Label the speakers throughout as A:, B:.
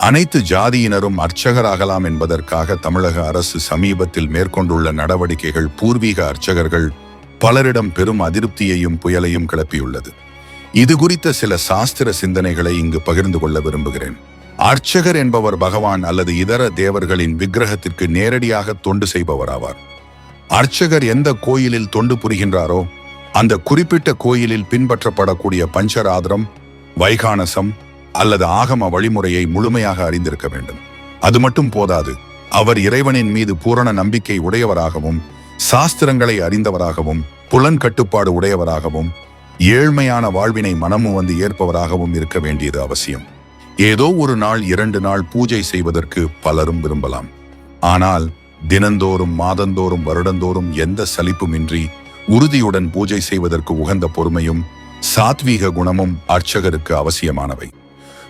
A: அனைத்து ஜாதியினரும் அர்ச்சகராகலாம் என்பதற்காக தமிழக அரசு சமீபத்தில் மேற்கொண்டுள்ள நடவடிக்கைகள் பூர்வீக அர்ச்சகர்கள் பலரிடம் பெரும் அதிருப்தியையும் புயலையும் கிளப்பியுள்ளது. இது குறித்த சில சாஸ்திர சிந்தனைகளை இங்கு பகிர்ந்து கொள்ள விரும்புகிறேன். அர்ச்சகர் என்பவர் பகவான் அல்லது இதர தேவர்களின் விக்கிரகத்திற்கு நேரடியாக தொண்டு செய்பவராவார். அர்ச்சகர் எந்த கோயிலில் தொண்டு புரிகின்றாரோ அந்த குறிப்பிட்ட கோயிலில் பின்பற்றப்படக்கூடிய பஞ்சராத்திரம், வைகானசம் அல்லது ஆகம வழிமுறையை முழுமையாக அறிந்திருக்க வேண்டும். அது மட்டும் போதாது, அவர் இறைவனின் மீது பூரண நம்பிக்கை உடையவராகவும், சாஸ்திரங்களை அறிந்தவராகவும், புலன் கட்டுப்பாடு உடையவராகவும், ஏழ்மையான வாழ்வினை மனமு வந்து ஏற்பவராகவும் இருக்க வேண்டியது அவசியம். ஏதோ ஒரு நாள் 2 நாள் பூஜை செய்வதற்கு பலரும் விரும்பலாம். ஆனால் தினந்தோறும், மாதந்தோறும், வருடந்தோறும் எந்த சலிப்புமின்றி உறுதியுடன் பூஜை செய்வதற்கு உகந்த பொறுமையும் சாத்வீக குணமும் அர்ச்சகருக்கு அவசியமானவை.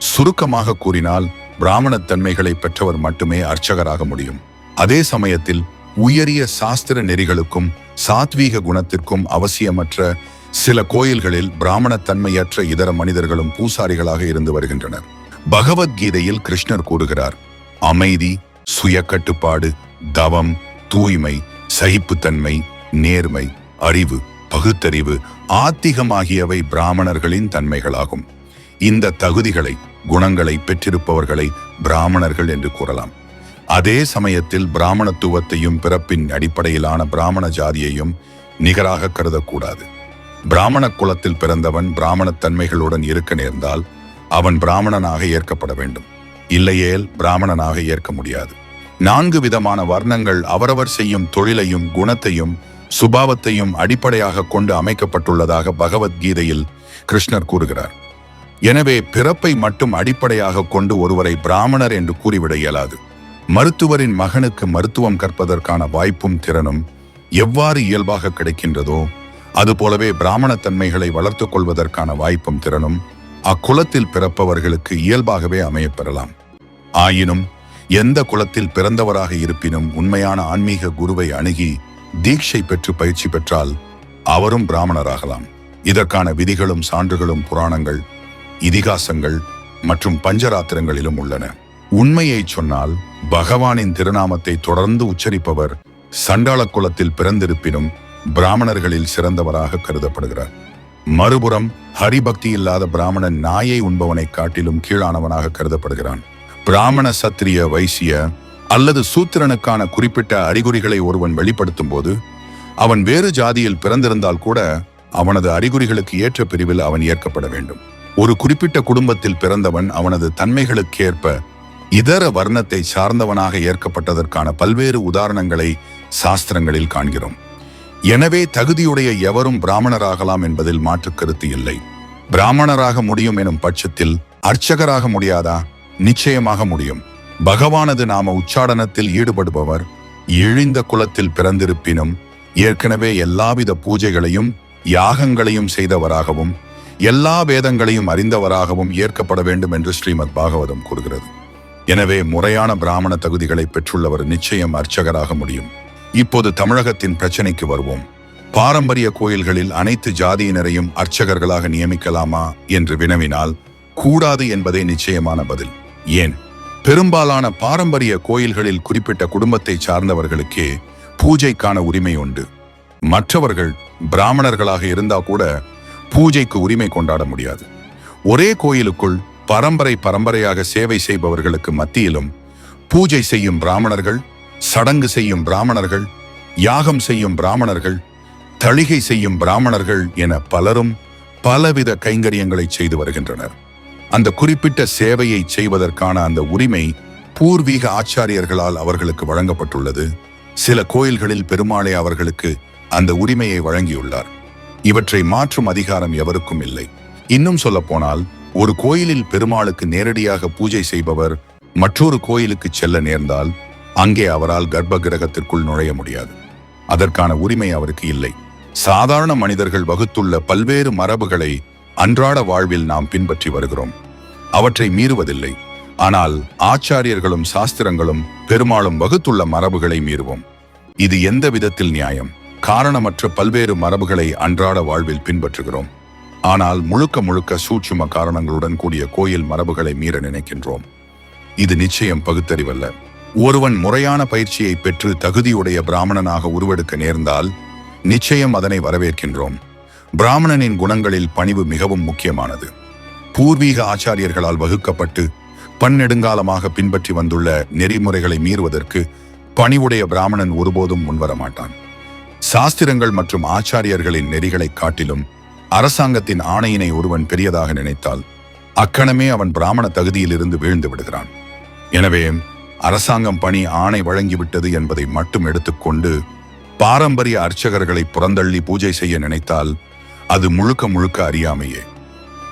A: சுருக்கமாக கூறினால், பிராமணத் தன்மைகளை பெற்றவர் மட்டுமே அர்ச்சகராக முடியும். அதே சமயத்தில் உயரிய சாஸ்திர நெறிகளுக்கும் சாத்வீக குணத்திற்கும் அவசியமற்ற சில கோயில்களில் பிராமணத்தன்மையற்ற இதர மனிதர்களும் பூசாரிகளாக இருந்து வருகின்றனர். பகவத்கீதையில் கிருஷ்ணர் கூறுகிறார், அமைதி, சுய கட்டுப்பாடு, தவம், தூய்மை, சகிப்புத்தன்மை, நேர்மை, அறிவு, பகுத்தறிவு, ஆத்திகம் ஆகியவை பிராமணர்களின் தன்மைகளாகும். இந்த தகுதிகளை, குணங்களை பெற்றிருப்பவர்களை பிராமணர்கள் என்று கூறலாம். அதே சமயத்தில் பிராமணத்துவத்தையும் பிறப்பின் அடிப்படையிலான பிராமண ஜாதியையும் நிகராக கருதக்கூடாது. பிராமண குலத்தில் பிறந்தவன் பிராமணத் தன்மைகளுடன் இருக்க நேர்ந்தால் அவன் பிராமணனாக ஏற்கப்பட வேண்டும். இல்லையேல் பிராமணனாக ஏற்க முடியாது. 4 விதமான வர்ணங்கள் அவரவர் செய்யும் தொழிலையும் குணத்தையும் சுபாவத்தையும் அடிப்படையாக கொண்டு அமைக்கப்பட்டுள்ளதாக பகவத்கீதையில் கிருஷ்ணர் கூறுகிறார். எனவே பிறப்பை மட்டும் அடிப்படையாக கொண்டு ஒருவரை பிராமணர் என்று கூறிவிட இயலாது. மருத்துவரின் மகனுக்கு மருத்துவம் கற்பதற்கான வாய்ப்பும் திறனும் எவ்வாறு இயல்பாக கிடைக்கின்றதோ அதுபோலவே பிராமணத்தன்மைகளை வளர்த்துக் கொள்வதற்கான வாய்ப்பும் திறனும் அக்குலத்தில் பிறப்பவர்களுக்கு இயல்பாகவே அமையப்பெறலாம். ஆயினும் எந்த குலத்தில் பிறந்தவராக இருப்பினும் உண்மையான ஆன்மீக குருவை அணுகி தீட்சை பெற்று பயிற்சி பெற்றால் அவரும் பிராமணராகலாம். இதற்கான விதிகளும் சான்றுகளும் புராணங்கள், இதிகாசங்கள் மற்றும் பஞ்சராத்திரங்களிலும் உள்ளன. உண்மையை சொன்னால், பகவானின் திருநாமத்தை தொடர்ந்து உச்சரிப்பவர் சண்டாள குலத்தில் பிறந்திருப்பினும் பிராமணர்களில் சிறந்தவராக கருதப்படுகிறார். மறுபுறம் ஹரிபக்தி இல்லாத பிராமணன் நாயை உண்பவனை காட்டிலும் கீழானவனாக கருதப்படுகிறான். பிராமண, சத்திரிய, வைசிய அல்லது சூத்திரனுக்கான குறிப்பிட்ட அறிகுறிகளை ஒருவன் வெளிப்படுத்தும் போது அவன் வேறு ஜாதியில் பிறந்திருந்தால் கூட அவனது அறிகுறிகளுக்கு ஏற்ற பிரிவில் அவன் ஏற்கப்பட வேண்டும். ஒரு குறிப்பிட்ட குடும்பத்தில் பிறந்தவன் அவனது தன்மைகளுக்கேற்ப இதர வர்ணத்தை சார்ந்தவனாக ஏற்கப்பட்டதற்கான பல்வேறு உதாரணங்களை சாஸ்திரங்களில் காண்கிறோம். எனவே தகுதியுடைய எவரும் பிராமணராகலாம் என்பதில் மாற்று கருத்து இல்லை. பிராமணராக முடியும் எனும் பட்சத்தில் அர்ச்சகராக முடியாதா? நிச்சயமாக முடியும். பகவானது நாம உச்சாடனத்தில் ஈடுபடுபவர் இழிந்த குலத்தில் பிறந்திருப்பினும் ஏற்கனவே எல்லாவித பூஜைகளையும் யாகங்களையும் செய்தவராகவும் எல்லா வேதங்களையும் அறிந்தவராகவும் ஏற்கப்பட வேண்டும் என்று ஸ்ரீமத் பாகவதம் கூறுகிறது. எனவே முறையான பிராமண தகுதிகளை பெற்றுள்ளவர் நிச்சயம் அர்ச்சகராக முடியும். இப்போது தமிழகத்தின் பிரச்சனைக்கு வருவோம். பாரம்பரிய கோயில்களில் அனைத்து ஜாதியினரையும் அர்ச்சகர்களாக நியமிக்கலாமா என்று வினவினால் கூடாது என்பதே நிச்சயமான பதில். ஏன்? பெரும்பாலான பாரம்பரிய கோயில்களில் குறிப்பிட்ட குடும்பத்தை சார்ந்தவர்களுக்கே பூஜைக்கான உரிமை உண்டு. மற்றவர்கள் பிராமணர்களாக இருந்தா கூட பூஜைக்கு உரிமை கொண்டாட முடியாது. ஒரே கோயிலுக்குள் பரம்பரையாக சேவை செய்பவர்களுக்கு மத்தியிலும் பூஜை செய்யும் பிராமணர்கள், சடங்கு செய்யும் பிராமணர்கள், யாகம் செய்யும் பிராமணர்கள், தளிகை செய்யும் பிராமணர்கள் என பலரும் பலவித கைங்கரியங்களை செய்து வருகின்றனர். அந்த குறிப்பிட்ட சேவையை செய்வதற்கான அந்த உரிமை பூர்வீக ஆச்சாரியர்களால் அவர்களுக்கு வழங்கப்பட்டுள்ளது. சில கோயில்களில் பெருமாளே அவர்களுக்கு அந்த உரிமையை வழங்கியுள்ளார். இவற்றை மாற்றும் அதிகாரம் எவருக்கும் இல்லை. இன்னும் சொல்ல போனால், ஒரு கோயிலில் பெருமாளுக்கு நேரடியாக பூஜை செய்பவர் மற்றொரு கோயிலுக்கு செல்ல நேர்ந்தால் அங்கே அவரால் கர்ப்ப கிரகத்திற்குள் நுழைய முடியாது. அதற்கான உரிமை அவருக்கு இல்லை. சாதாரண மனிதர்கள் வகுத்துள்ள பல்வேறு மரபுகளை அன்றாட வாழ்வில் நாம் பின்பற்றி வருகிறோம். அவற்றை மீறுவதில்லை. ஆனால் ஆச்சாரியர்களும் சாஸ்திரங்களும் பெருமாளும் வகுத்துள்ள மரபுகளை மீறுவோம். இது எந்த விதத்தில் நியாயம்? காரணமற்ற பல்வேறு மரபுகளை அன்றாட வாழ்வில் பின்பற்றுகிறோம். ஆனால் முழுக்க சூட்சும காரணங்களுடன் கூடிய கோயில் மரபுகளை மீற நினைக்கின்றோம். இது நிச்சயம் பகுத்தறிவல்ல. ஒருவன் முறையான பயிற்சியை பெற்று தகுதியுடைய பிராமணனாக உருவெடுக்க நேர்ந்தால் நிச்சயம் அதனை வரவேற்கின்றோம். பிராமணனின் குணங்களில் பணிவு மிகவும் முக்கியமானது. பூர்வீக ஆச்சாரியர்களால் வகுக்கப்பட்டு பன்னெடுங்காலமாக பின்பற்றி வந்துள்ள நெறிமுறைகளை மீறுவதற்கு பணிவுடைய பிராமணன் ஒருபோதும் முன்வர மாட்டான். சாஸ்திரங்கள் மற்றும் ஆச்சாரியர்களின் நெறிகளை காட்டிலும் அரசாங்கத்தின் ஆணையினை ஒருவன் பெரியதாக நினைத்தால் அக்கணமே அவன் பிராமண தகுதியிலிருந்து வீழ்ந்து விடுகிறான். எனவே அரசாங்கம் பணி ஆணை வழங்கிவிட்டது என்பதை மட்டும் எடுத்துக்கொண்டு பாரம்பரிய அர்ச்சகர்களை புறந்தள்ளி பூஜை செய்ய நினைத்தால் அது முழுக்க முழுக்க அறியாமையே.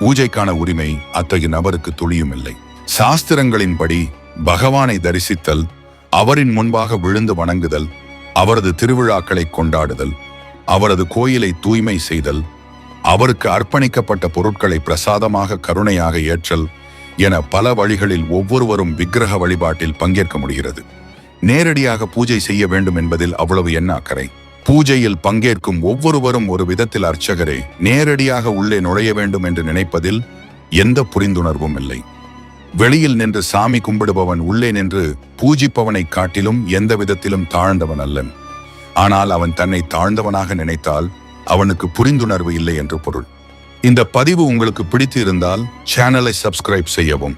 A: பூஜைக்கான உரிமை அத்தகைய நபருக்கு துளியும் இல்லை. சாஸ்திரங்களின்படி பகவானை தரிசித்தல், அவரின் முன்பாக விழுந்து வணங்குதல், அவரது திருவிழாக்களை கொண்டாடுதல், அவரது கோயிலை தூய்மை செய்தல், அவருக்கு அர்ப்பணிக்கப்பட்ட பொருட்களை பிரசாதமாக கருணையாக ஏற்றல் என பல வழிகளில் ஒவ்வொருவரும் விக்கிரக வழிபாட்டில் பங்கேற்க முடிகிறது. நேரடியாக பூஜை செய்ய வேண்டும் என்பதில் அவ்வளவு என்ன அக்கறை? பூஜையில் பங்கேற்கும் ஒவ்வொருவரும் ஒரு விதத்தில் அர்ச்சகரே. நேரடியாக உள்ளே நுழைய வேண்டும் என்று நினைப்பதில் எந்த புரிந்துணர்வும் இல்லை. வெளியில் நின்று சாமி கும்பிடுபவன் உள்ளே நின்று பூஜிப்பவனை காட்டிலும் எந்த விதத்திலும் தாழ்ந்தவன் அல்லன். ஆனால் அவன் தன்னை தாழ்ந்தவனாக நினைத்தால் அவனுக்கு புரிந்துணர்வு இல்லை என்று பொருள். இந்த பதிவு உங்களுக்கு பிடித்து இருந்தால் சேனலை சப்ஸ்கிரைப் செய்யவும்.